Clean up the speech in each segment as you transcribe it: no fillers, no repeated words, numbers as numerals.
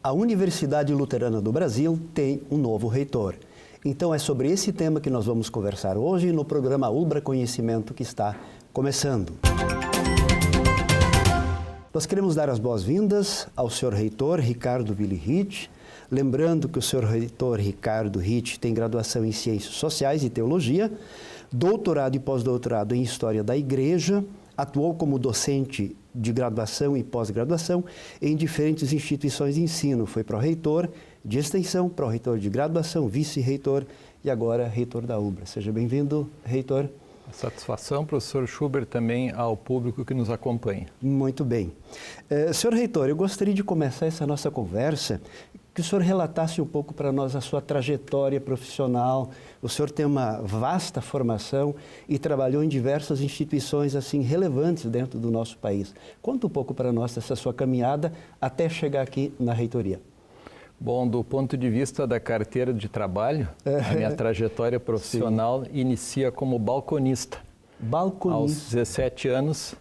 A Universidade Luterana do Brasil tem um novo reitor. Então é sobre esse tema que nós vamos conversar hoje no programa Ubra Conhecimento que está começando. Nós queremos dar as boas-vindas ao senhor reitor Ricardo Willi-Ritt, lembrando que o senhor reitor Ricardo Ritt tem graduação em Ciências Sociais e Teologia, doutorado e pós-doutorado em História da Igreja, atuou como docente de graduação e pós-graduação em diferentes instituições de ensino. Foi pró-reitor de extensão, pró-reitor de graduação, vice-reitor e agora reitor da Ubra. Seja bem-vindo, reitor. Satisfação, professor Schubert, também ao público que nos acompanha. Muito bem. Senhor reitor, eu gostaria de começar essa nossa conversa que o senhor relatasse um pouco para nós a sua trajetória profissional. O senhor tem uma vasta formação e trabalhou em diversas instituições assim relevantes dentro do nosso país. Conta um pouco para nós dessa sua caminhada até chegar aqui na reitoria. Bom, do ponto de vista da carteira de trabalho, a minha trajetória profissional inicia como balconista. Balconista. Aos 17 anos,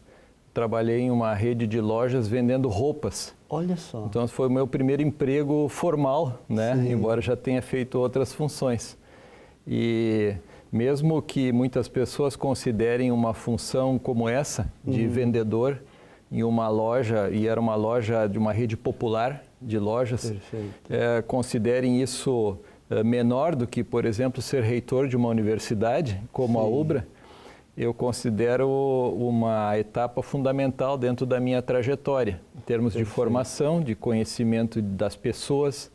trabalhei em uma rede de lojas vendendo roupas. Olha só. Então, foi o meu primeiro emprego formal, né? Embora já tenha feito outras funções. E mesmo que muitas pessoas considerem uma função como essa, de vendedor, em uma loja, e era uma loja de uma rede popular de lojas, considerem isso menor do que, por exemplo, ser reitor de uma universidade como a Ubra, eu considero uma etapa fundamental dentro da minha trajetória, em termos de formação, de conhecimento das pessoas,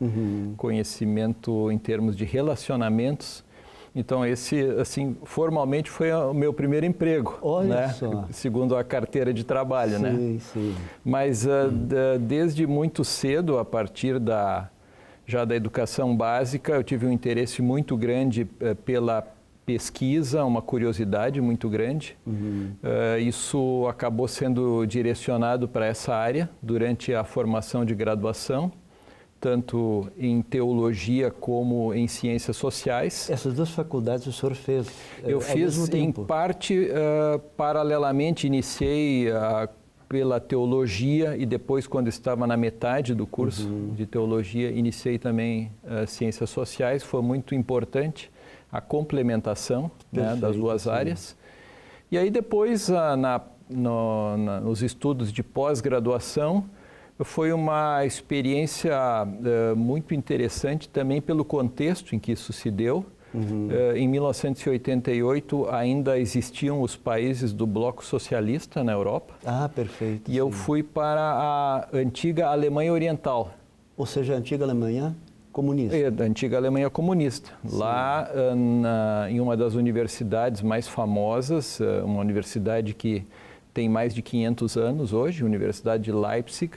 conhecimento em termos de relacionamentos. Então, esse, assim, formalmente foi o meu primeiro emprego, Olha né? só. Segundo a carteira de trabalho, né? Sim. Mas desde muito cedo, a partir já da educação básica, eu tive um interesse muito grande pela pesquisa, uma curiosidade muito grande. Isso acabou sendo direcionado para essa área durante a formação de graduação, tanto em teologia como em ciências sociais. Essas duas faculdades o senhor fez Eu fiz, em parte, paralelamente, iniciei pela teologia e depois, quando estava na metade do curso de teologia, iniciei também ciências sociais. Foi muito importante a complementação, né, das duas áreas. E aí depois, nos estudos de pós-graduação, foi uma experiência muito interessante também pelo contexto em que isso se deu. Em 1988 ainda existiam os países do Bloco Socialista na Europa. Ah, perfeito. E eu fui para a antiga Alemanha Oriental. Ou seja, a antiga Alemanha comunista. Da antiga Alemanha comunista. Lá, em uma das universidades mais famosas, uma universidade que tem mais de 500 anos hoje, a Universidade de Leipzig.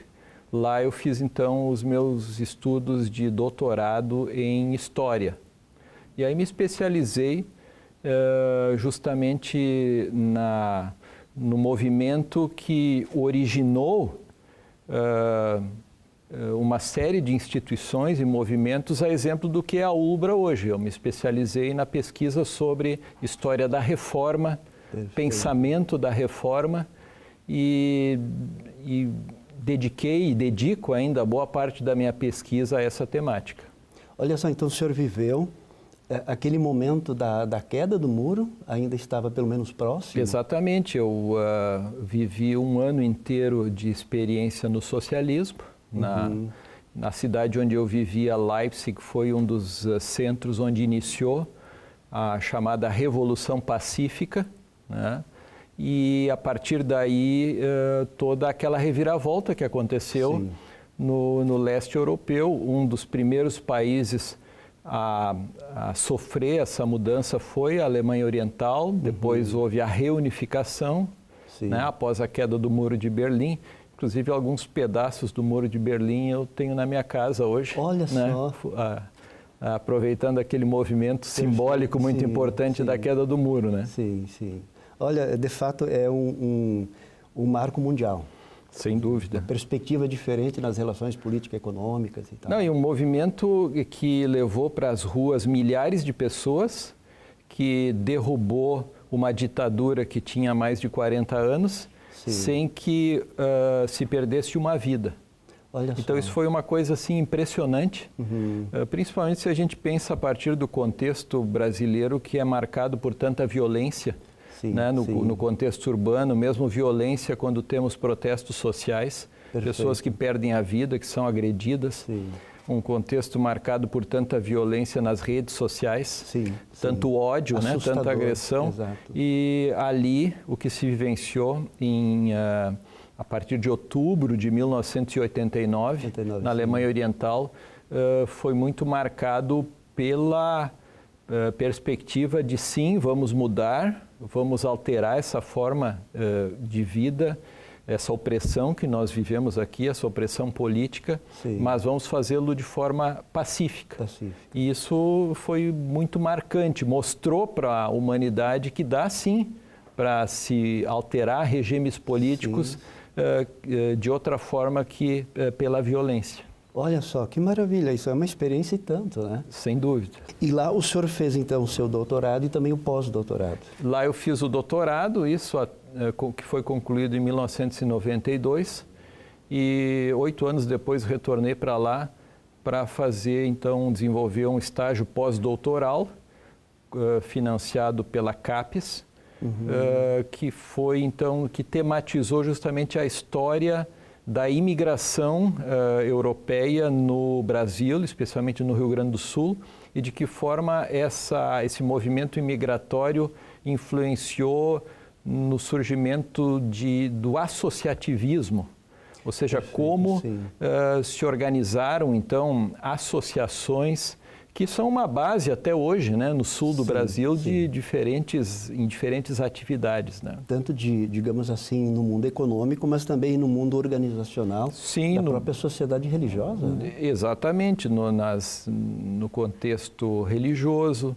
Lá eu fiz, então, os meus estudos de doutorado em História. E aí me especializei justamente no movimento que originou uma série de instituições e movimentos, a exemplo do que é a Ubra hoje. Eu me especializei na pesquisa sobre história da reforma, pensamento da reforma e dediquei e dedico ainda boa parte da minha pesquisa a essa temática. Olha só, então o senhor viveu aquele momento da queda do muro, ainda estava pelo menos próximo? Exatamente, eu vivi um ano inteiro de experiência no socialismo. Na cidade onde eu vivia, Leipzig, foi um dos centros onde iniciou a chamada Revolução Pacífica, né? E, a partir daí, toda aquela reviravolta que aconteceu no leste europeu, um dos primeiros países a sofrer essa mudança foi a Alemanha Oriental, depois houve a reunificação, né, após a queda do Muro de Berlim. Inclusive, alguns pedaços do Muro de Berlim eu tenho na minha casa hoje. Olha só. Aproveitando aquele movimento simbólico muito importante da queda do muro, né? Sim. Olha, de fato, é um marco mundial. Sem dúvida. Uma perspectiva diferente nas relações político-econômicas e tal. Não, e um movimento que levou para as ruas milhares de pessoas, que derrubou uma ditadura que tinha mais de 40 anos, sem que se perdesse uma vida. Olha Então, só. isso foi uma coisa assim impressionante, principalmente se a gente pensa a partir do contexto brasileiro, que é marcado por tanta violência, Sim, né? sim. No contexto urbano, mesmo violência quando temos protestos sociais, Perfeito. pessoas que perdem a vida, que são agredidas. Sim. Um contexto marcado por tanta violência nas redes sociais, Sim, tanto sim. ódio, né? Assustador, Tanta agressão. exato. E ali, o que se vivenciou a partir de outubro de 1989, na Alemanha Oriental, foi muito marcado pela perspectiva de sim, vamos mudar, vamos alterar essa forma de vida, essa opressão que nós vivemos aqui, essa opressão política, Sim. mas vamos fazê-lo de forma pacífica. E isso foi muito marcante, mostrou para a humanidade que dá sim para se alterar regimes políticos de outra forma que pela violência. Olha só, que maravilha, isso é uma experiência e tanto, né? Sem dúvida. E lá o senhor fez então o seu doutorado e também o pós-doutorado. Lá eu fiz o doutorado, isso que foi concluído em 1992, e 8 anos depois retornei para lá para fazer, então, desenvolver um estágio pós-doutoral financiado pela CAPES, que foi, então, que tematizou justamente a história da imigração europeia no Brasil, especialmente no Rio Grande do Sul, e de que forma esse movimento imigratório influenciou no surgimento do associativismo, ou seja, como se organizaram, então, associações que são uma base até hoje, né, no sul do Brasil, em diferentes atividades, né? Tanto digamos assim, no mundo econômico, mas também no mundo organizacional, da própria sociedade religiosa. Né? Exatamente, no contexto religioso,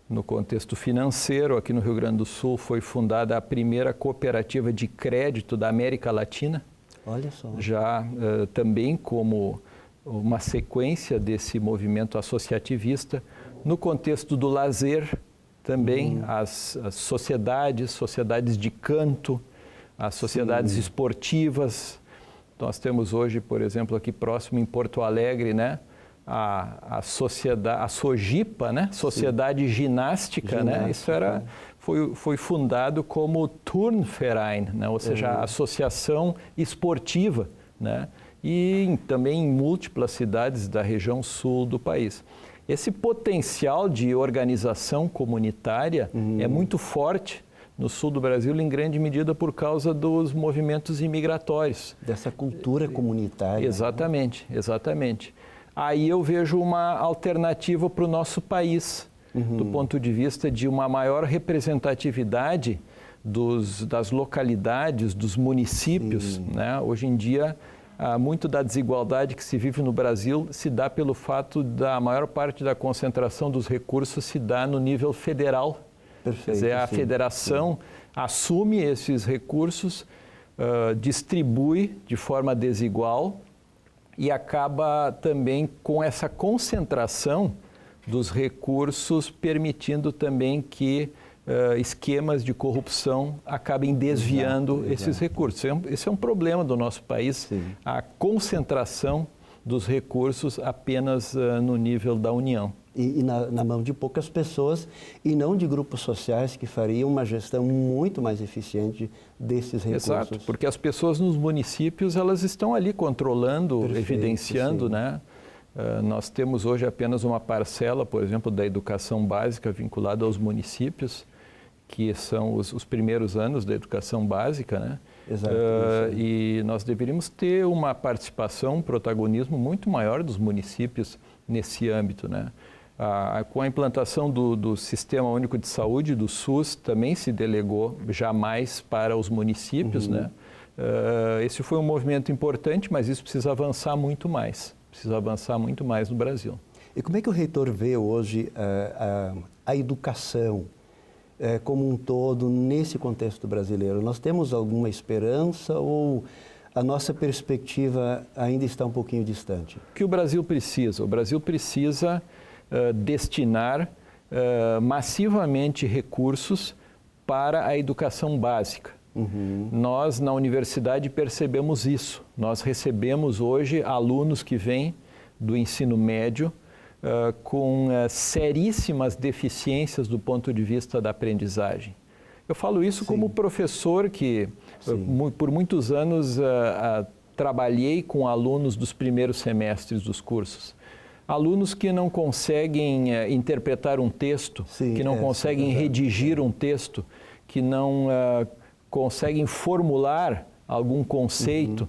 no contexto financeiro. Aqui no Rio Grande do Sul foi fundada a primeira cooperativa de crédito da América Latina. Olha só. Já também como uma sequência desse movimento associativista. No contexto do lazer, também as sociedades de canto, as sociedades esportivas. Nós temos hoje, por exemplo, aqui próximo em Porto Alegre, né, a SOGIPA, né, Sociedade Ginástica, né? Isso foi fundado como Turnverein, né, ou seja, a associação esportiva, né? E também em múltiplas cidades da região sul do país. Esse potencial de organização comunitária é muito forte no sul do Brasil, em grande medida por causa dos movimentos imigratórios. Dessa cultura comunitária. Exatamente, exatamente. Aí eu vejo uma alternativa para o nosso país, do ponto de vista de uma maior representatividade das localidades, dos municípios, né? Hoje em dia, muito da desigualdade que se vive no Brasil se dá pelo fato da maior parte da concentração dos recursos se dá no nível federal. Perfeito, quer dizer, a federação assume esses recursos, distribui de forma desigual e acaba também com essa concentração dos recursos, permitindo também que esquemas de corrupção acabem desviando esses recursos. Esse é um problema do nosso país, a concentração dos recursos apenas no nível da União. E na mão de poucas pessoas e não de grupos sociais que fariam uma gestão muito mais eficiente desses recursos. Exato, porque as pessoas nos municípios, elas estão ali controlando, evidenciando, né? Nós temos hoje apenas uma parcela, por exemplo, da educação básica vinculada aos municípios, que são os primeiros anos da educação básica, né? Exato, e nós deveríamos ter uma participação, um protagonismo muito maior dos municípios nesse âmbito, né? Com a implantação do Sistema Único de Saúde, do SUS, também se delegou jamais para os municípios, né? Esse foi um movimento importante, mas isso precisa avançar muito mais. Precisa avançar muito mais no Brasil. E como é que o reitor vê hoje a educação como um todo nesse contexto brasileiro? Nós temos alguma esperança ou a nossa perspectiva ainda está um pouquinho distante? O que o Brasil precisa? O Brasil precisa destinar massivamente recursos para a educação básica, Nós, na universidade, percebemos isso. Nós recebemos hoje alunos que vêm do ensino médio com seríssimas deficiências do ponto de vista da aprendizagem. Eu falo isso como professor que, por muitos anos, trabalhei com alunos dos primeiros semestres dos cursos. Alunos que não conseguem interpretar um texto, que não conseguem redigir um texto, que não conseguem formular algum conceito,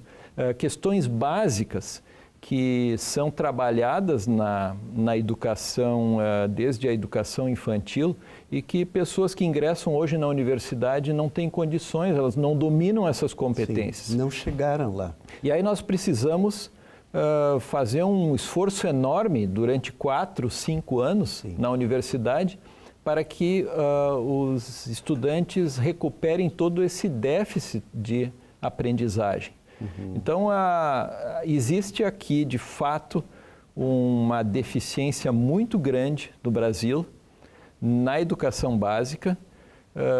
questões básicas que são trabalhadas na educação, desde a educação infantil, e que pessoas que ingressam hoje na universidade não têm condições, elas não dominam essas competências. Sim, não chegaram lá. E aí nós precisamos fazer um esforço enorme durante 4, 5 anos na universidade para que os estudantes recuperem todo esse déficit de aprendizagem. Então, existe aqui, de fato, uma deficiência muito grande no Brasil na educação básica.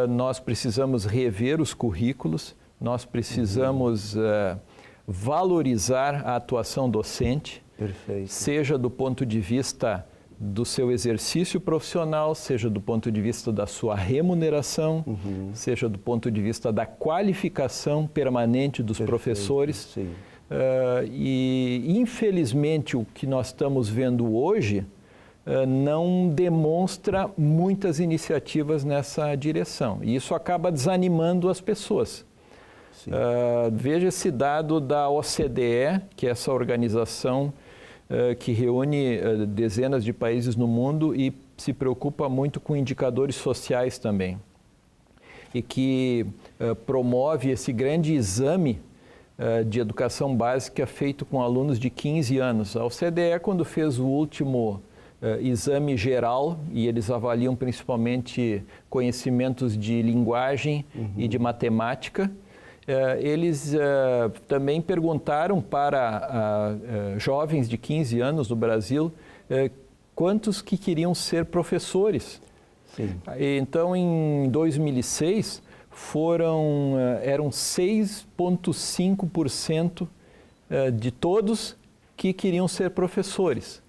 Nós precisamos rever os currículos, nós precisamos valorizar a atuação docente, seja do ponto de vista do seu exercício profissional, seja do ponto de vista da sua remuneração, seja do ponto de vista da qualificação permanente dos professores. E, infelizmente, o que nós estamos vendo hoje não demonstra muitas iniciativas nessa direção. E isso acaba desanimando as pessoas. Veja esse dado da OCDE, que é essa organização que reúne dezenas de países no mundo e se preocupa muito com indicadores sociais também. E que promove esse grande exame de educação básica feito com alunos de 15 anos. A OCDE, quando fez o último exame geral, e eles avaliam principalmente conhecimentos de linguagem e de matemática, eles também perguntaram para jovens de 15 anos no Brasil quantos que queriam ser professores. Então, em 2006, eram 6,5% de todos que queriam ser professores.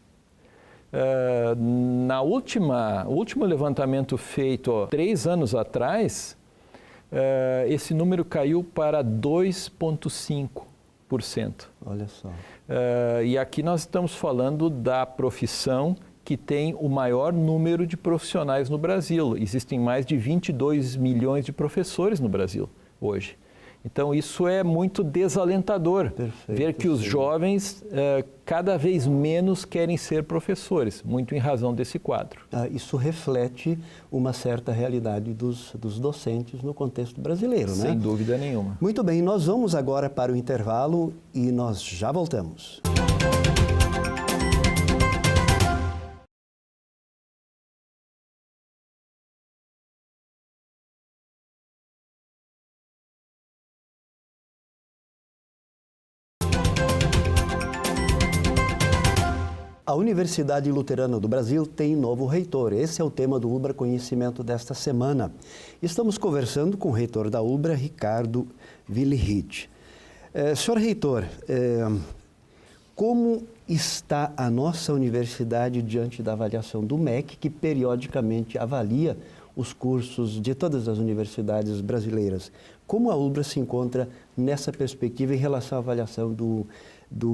O último levantamento feito 3 anos atrás, esse número caiu para 2,5%. Olha só. E aqui nós estamos falando da profissão que tem o maior número de profissionais no Brasil. Existem mais de 22 milhões de professores no Brasil hoje. Então, isso é muito desalentador, ver que os jovens cada vez menos querem ser professores, muito em razão desse quadro. Isso reflete uma certa realidade dos docentes no contexto brasileiro, né? Sem dúvida nenhuma. Muito bem, nós vamos agora para o intervalo e nós já voltamos. A Universidade Luterana do Brasil tem novo reitor. Esse é o tema do ULBRA Conhecimento desta semana. Estamos conversando com o reitor da ULBRA, Ricardo Willi-Ritt. Senhor reitor, como está a nossa universidade diante da avaliação do MEC, que periodicamente avalia os cursos de todas as universidades brasileiras? Como a ULBRA se encontra nessa perspectiva em relação à avaliação do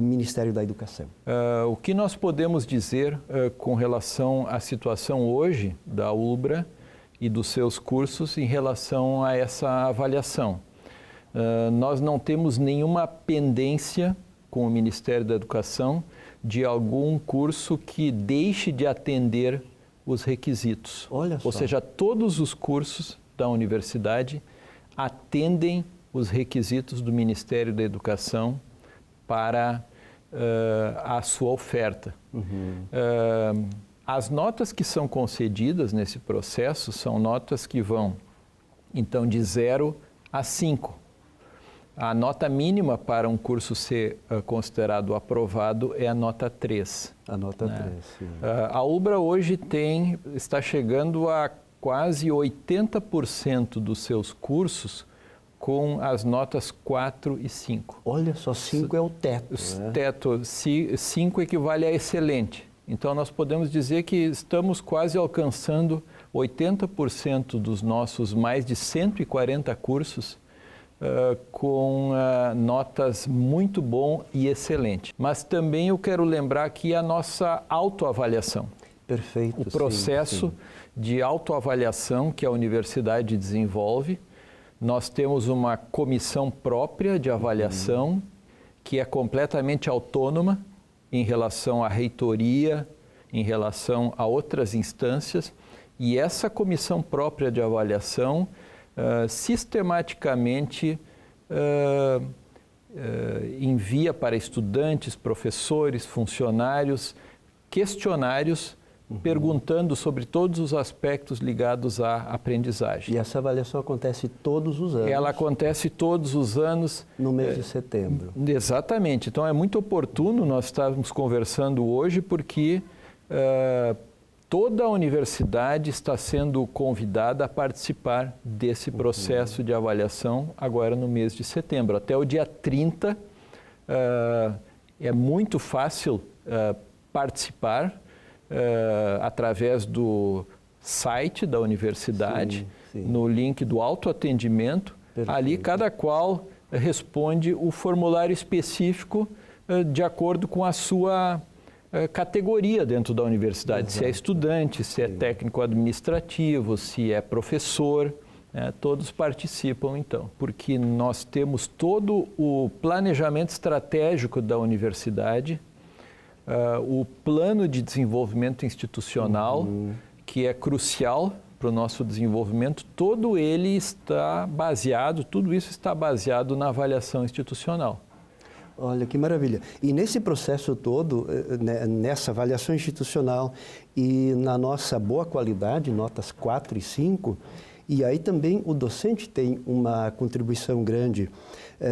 Ministério da Educação? O que nós podemos dizer com relação à situação hoje da ULBRA e dos seus cursos em relação a essa avaliação? Nós não temos nenhuma pendência com o Ministério da Educação de algum curso que deixe de atender os requisitos. Olha só. Ou seja, todos os cursos da universidade atendem os requisitos do Ministério da Educação para a sua oferta. As notas que são concedidas nesse processo são notas que vão, então, de 0 a 5. A nota mínima para um curso ser considerado aprovado é a nota 3. A nota 3, sim. A ULBRA hoje está chegando a quase 80% dos seus cursos com as notas 4 e 5. Olha só, 5 é o teto. O teto, 5 equivale a excelente. Então, nós podemos dizer que estamos quase alcançando 80% dos nossos mais de 140 cursos com notas muito bom e excelente. Mas também eu quero lembrar aqui a nossa autoavaliação. Perfeito. O processo de autoavaliação que a universidade desenvolve. Nós temos uma comissão própria de avaliação que é completamente autônoma em relação à reitoria, em relação a outras instâncias. E essa comissão própria de avaliação sistematicamente envia para estudantes, professores, funcionários, questionários perguntando sobre todos os aspectos ligados à aprendizagem. E essa avaliação acontece todos os anos? Ela acontece todos os anos. No mês de setembro. Exatamente. Então, é muito oportuno nós estarmos conversando hoje porque toda a universidade está sendo convidada a participar desse processo de avaliação agora no mês de setembro. Até o dia 30 é muito fácil participar através do site da universidade, no link do autoatendimento. Perfeito. Ali cada qual responde o formulário específico de acordo com a sua categoria dentro da universidade. Exato. Se é estudante, se é técnico administrativo, se é professor, todos participam então, porque nós temos todo o planejamento estratégico da universidade, o plano de desenvolvimento institucional, que é crucial para o nosso desenvolvimento, todo ele está baseado, tudo isso está baseado na avaliação institucional. Olha, que maravilha. E nesse processo todo, nessa avaliação institucional e na nossa boa qualidade, notas 4 e 5, e aí também o docente tem uma contribuição grande.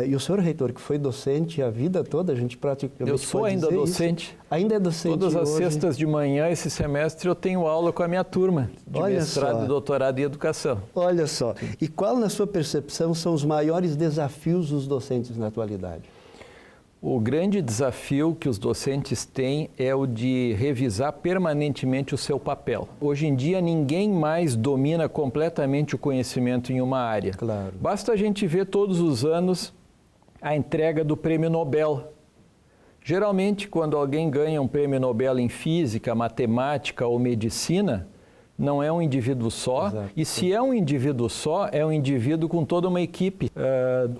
E o senhor reitor, que foi docente a vida toda, a gente praticamente Eu sou ainda docente. Isso. Ainda é docente. Todas as hoje. sextas de manhã, esse semestre, eu tenho aula com a minha turma de mestrado e doutorado em educação. Olha só. E qual, na sua percepção, são os maiores desafios dos docentes na atualidade? O grande desafio que os docentes têm é o de revisar permanentemente o seu papel. Hoje em dia, ninguém mais domina completamente o conhecimento em uma área. Claro. Basta a gente ver todos os anos a entrega do Prêmio Nobel. Geralmente, quando alguém ganha um Prêmio Nobel em física, matemática ou medicina, não é um indivíduo só. Exato. E se é um indivíduo só, é um indivíduo com toda uma equipe.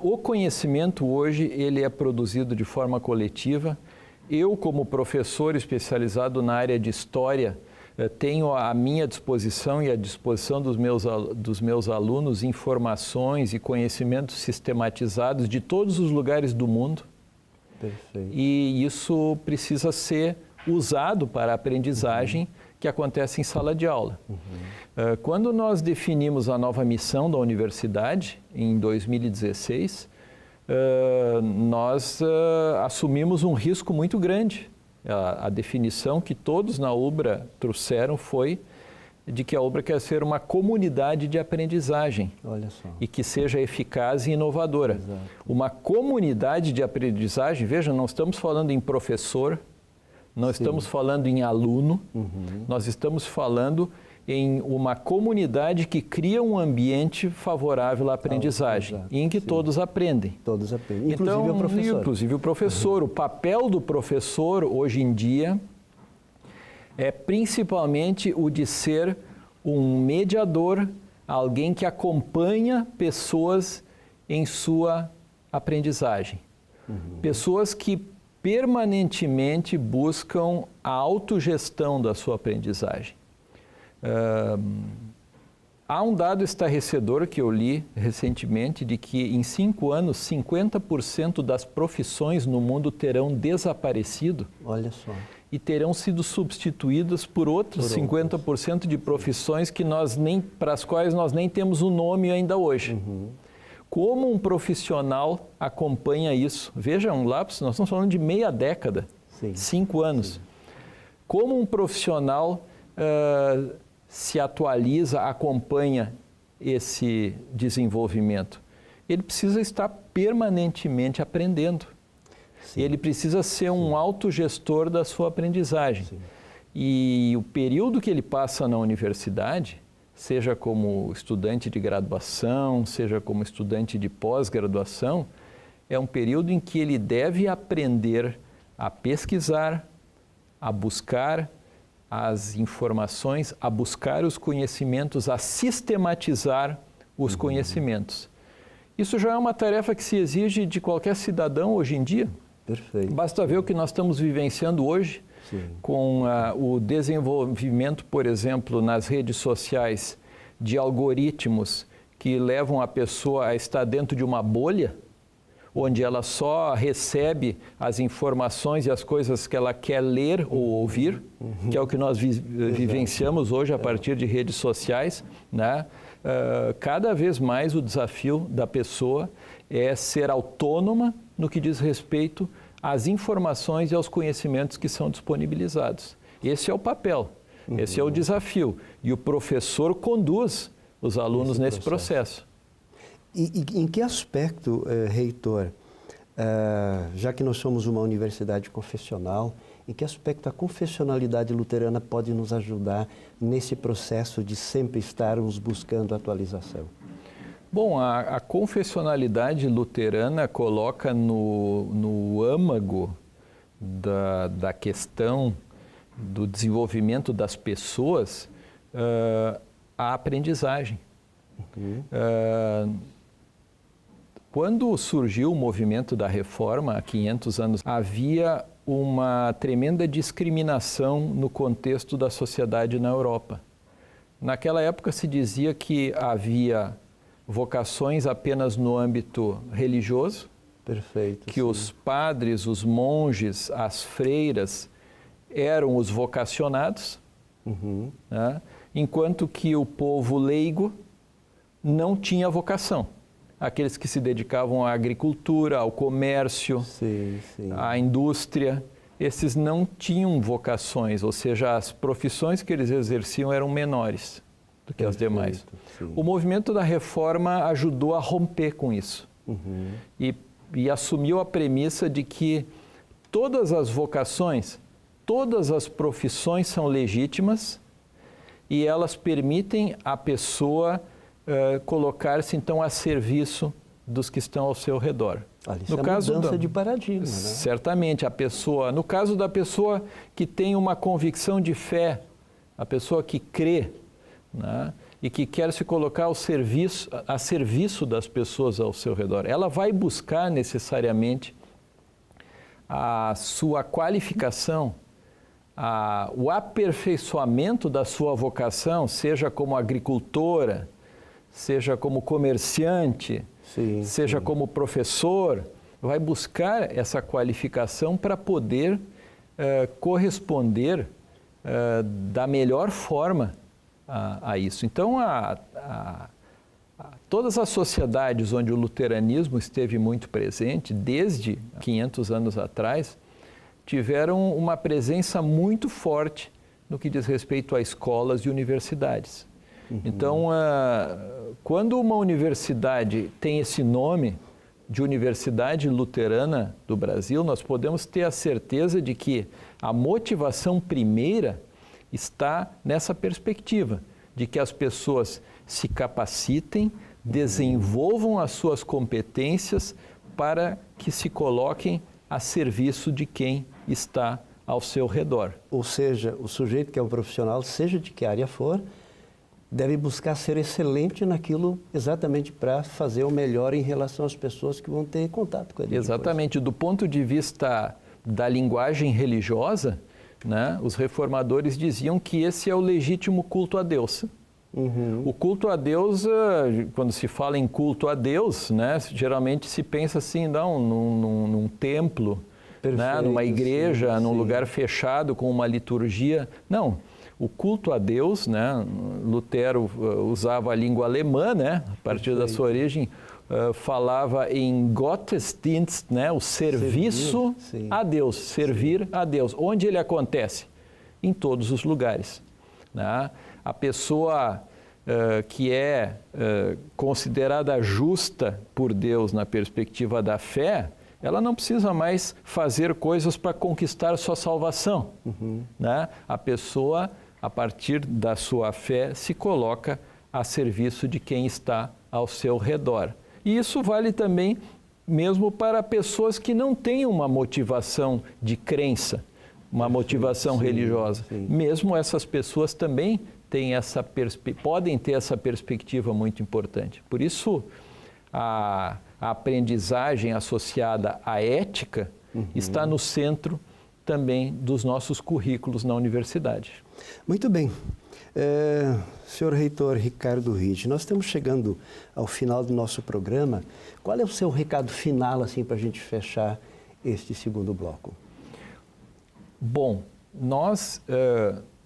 O conhecimento hoje, ele é produzido de forma coletiva. Eu, como professor especializado na área de história, tenho à minha disposição e à disposição dos meus alunos informações e conhecimentos sistematizados de todos os lugares do mundo. Perfeito. E isso precisa ser usado para a aprendizagem que acontece em sala de aula. Quando nós definimos a nova missão da universidade, em 2016, nós assumimos um risco muito grande. A definição que todos na UBRA trouxeram foi de que a UBRA quer ser uma comunidade de aprendizagem. Olha só. E que seja eficaz e inovadora. Exato. Uma comunidade de aprendizagem, veja, não estamos falando em professor, não estamos falando em aluno, nós estamos falando em uma comunidade que cria um ambiente favorável à aprendizagem, em que todos aprendem. Todos aprendem, inclusive o professor. Inclusive o professor. O papel do professor, hoje em dia, é principalmente o de ser um mediador, alguém que acompanha pessoas em sua aprendizagem. Pessoas que permanentemente buscam a autogestão da sua aprendizagem. Há um dado estarrecedor que eu li recentemente de que em 5 anos, 50% das profissões no mundo terão desaparecido. Olha só. E terão sido substituídas por outros 50% de profissões que para as quais nós nem temos um nome ainda hoje. Como um profissional acompanha isso? Veja, um lapso, nós estamos falando de meia década, 5 anos. Sim. Como um profissional se atualiza, acompanha esse desenvolvimento? ele precisa estar permanentemente aprendendo. Sim. Ele precisa ser um autogestor da sua aprendizagem. Sim. E o período que ele passa na universidade, seja como estudante de graduação, seja como estudante de pós-graduação, é um período em que ele deve aprender a pesquisar, a buscar as informações, a buscar os conhecimentos, a sistematizar os conhecimentos. Isso já é uma tarefa que se exige de qualquer cidadão hoje em dia. Perfeito. Basta ver o que nós estamos vivenciando hoje, Sim. com o desenvolvimento, por exemplo, nas redes sociais, de algoritmos que levam a pessoa a estar dentro de uma bolha, onde ela só recebe as informações e as coisas que ela quer ler ou ouvir, que é o que nós vivenciamos hoje a partir de redes sociais, né? Cada vez mais o desafio da pessoa é ser autônoma no que diz respeito às informações e aos conhecimentos que são disponibilizados. Esse é o papel, esse é o desafio. E o professor conduz os alunos nesse processo. E em que aspecto, reitor, já que nós somos uma universidade confessional, em que aspecto a confessionalidade luterana pode nos ajudar nesse processo de sempre estarmos buscando atualização? Bom, a confessionalidade luterana coloca no âmago da questão do desenvolvimento das pessoas a aprendizagem. Quando surgiu o movimento da Reforma, há 500 anos, havia uma tremenda discriminação no contexto da sociedade na Europa. Naquela época se dizia que havia vocações apenas no âmbito religioso, Perfeito, que sim. os padres, os monges, as freiras eram os vocacionados, né? Enquanto que o povo leigo não tinha vocação. Aqueles que se dedicavam à agricultura, ao comércio, Sim, sim. à indústria, esses não tinham vocações, ou seja, as profissões que eles exerciam eram menores do que as demais. Sim. O movimento da Reforma ajudou a romper com isso e assumiu a premissa de que todas as vocações, todas as profissões são legítimas e elas permitem à pessoa colocar-se então a serviço dos que estão ao seu redor. Isso é mudança de paradigma, né? Certamente, a pessoa, no caso da pessoa que tem uma convicção de fé, a pessoa que crê, né, e que quer se colocar a serviço das pessoas ao seu redor, ela vai buscar necessariamente a sua qualificação, o aperfeiçoamento da sua vocação, seja como agricultora, seja como comerciante, seja como professor, vai buscar essa qualificação para poder corresponder da melhor forma a isso. Então, todas as sociedades onde o luteranismo esteve muito presente, desde 500 anos atrás, tiveram uma presença muito forte no que diz respeito a escolas e universidades. Então, quando uma universidade tem esse nome de Universidade Luterana do Brasil, nós podemos ter a certeza de que a motivação primeira está nessa perspectiva, de que as pessoas se capacitem, desenvolvam as suas competências para que se coloquem a serviço de quem está ao seu redor. Ou seja, o sujeito que é um profissional, seja de que área for, deve buscar ser excelente naquilo exatamente para fazer o melhor em relação às pessoas que vão ter contato com ele. Exatamente. Depois. Do ponto de vista da linguagem religiosa, né, os reformadores diziam que esse é o legítimo culto a Deus. O culto a Deus, quando se fala em culto a Deus, né, geralmente se pensa assim, não, num templo, né, numa igreja, num lugar fechado com uma liturgia. Não. O culto a Deus, né, Lutero usava a língua alemã, né, a partir da sua origem, falava em Gottesdienst, né, o serviço a Deus, servir a Deus. Onde ele acontece? Em todos os lugares. Né? A pessoa que é considerada justa por Deus na perspectiva da fé, ela não precisa mais fazer coisas para conquistar sua salvação. Né? A pessoa, a partir da sua fé, se coloca a serviço de quem está ao seu redor. E isso vale também mesmo para pessoas que não têm uma motivação de crença, uma motivação religiosa. Mesmo essas pessoas também têm podem ter essa perspectiva muito importante. Por isso, a aprendizagem associada à ética está no centro também dos nossos currículos na universidade. Muito bem. Senhor Reitor Ricardo Ritt, nós estamos chegando ao final do nosso programa. Qual é o seu recado final, assim, para a gente fechar este segundo bloco? Bom, nós,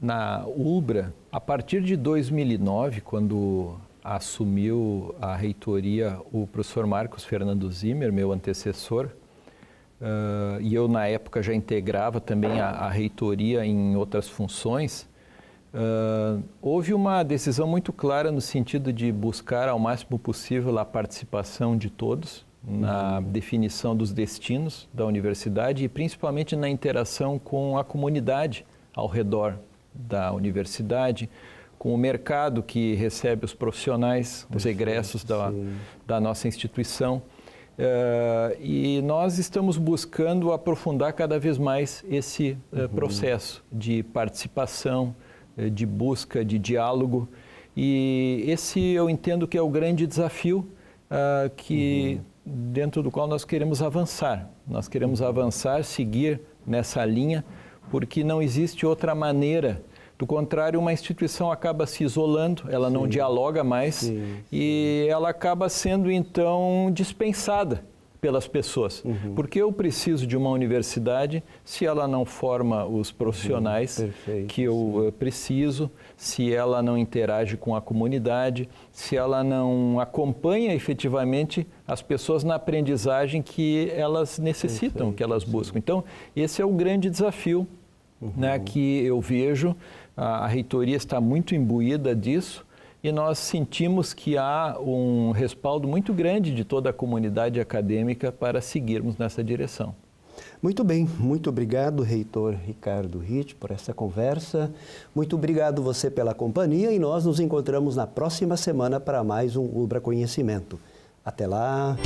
na ULBRA, a partir de 2009, quando assumiu a reitoria o professor Marcos Fernando Zimmer, meu antecessor, e eu, na época, já integrava também a reitoria em outras funções, houve uma decisão muito clara no sentido de buscar ao máximo possível a participação de todos na definição dos destinos da universidade e principalmente na interação com a comunidade ao redor da universidade, com o mercado que recebe os profissionais, os egressos da nossa instituição. E nós estamos buscando aprofundar cada vez mais esse processo de participação, de busca, de diálogo. E esse eu entendo que é o grande desafio dentro do qual nós queremos avançar. Nós queremos avançar, seguir nessa linha, porque não existe outra maneira. Do contrário, uma instituição acaba se isolando, ela não dialoga mais e ela acaba sendo, então, dispensada pelas pessoas. Porque eu preciso de uma universidade se ela não forma os profissionais que eu preciso, se ela não interage com a comunidade, se ela não acompanha efetivamente as pessoas na aprendizagem que elas necessitam, que elas buscam. Então, esse é o grande desafio, né, que eu vejo. A reitoria está muito imbuída disso e nós sentimos que há um respaldo muito grande de toda a comunidade acadêmica para seguirmos nessa direção. Muito bem, muito obrigado, Reitor Ricardo Ritt, por essa conversa. Muito obrigado você pela companhia e nós nos encontramos na próxima semana para mais um ULBRA Conhecimento. Até lá!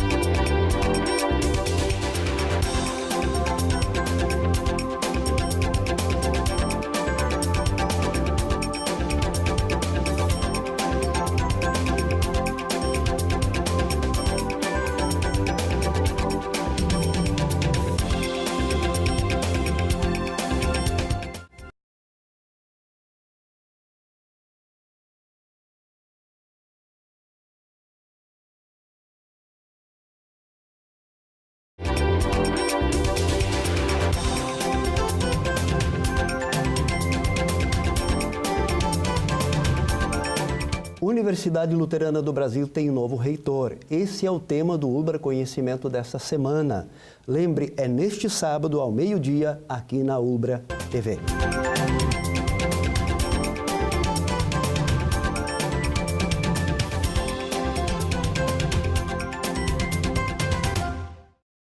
Universidade Luterana do Brasil tem um novo reitor. Esse é o tema do ULBRA Conhecimento desta semana. Lembre, é neste sábado ao meio-dia, aqui na ULBRA TV.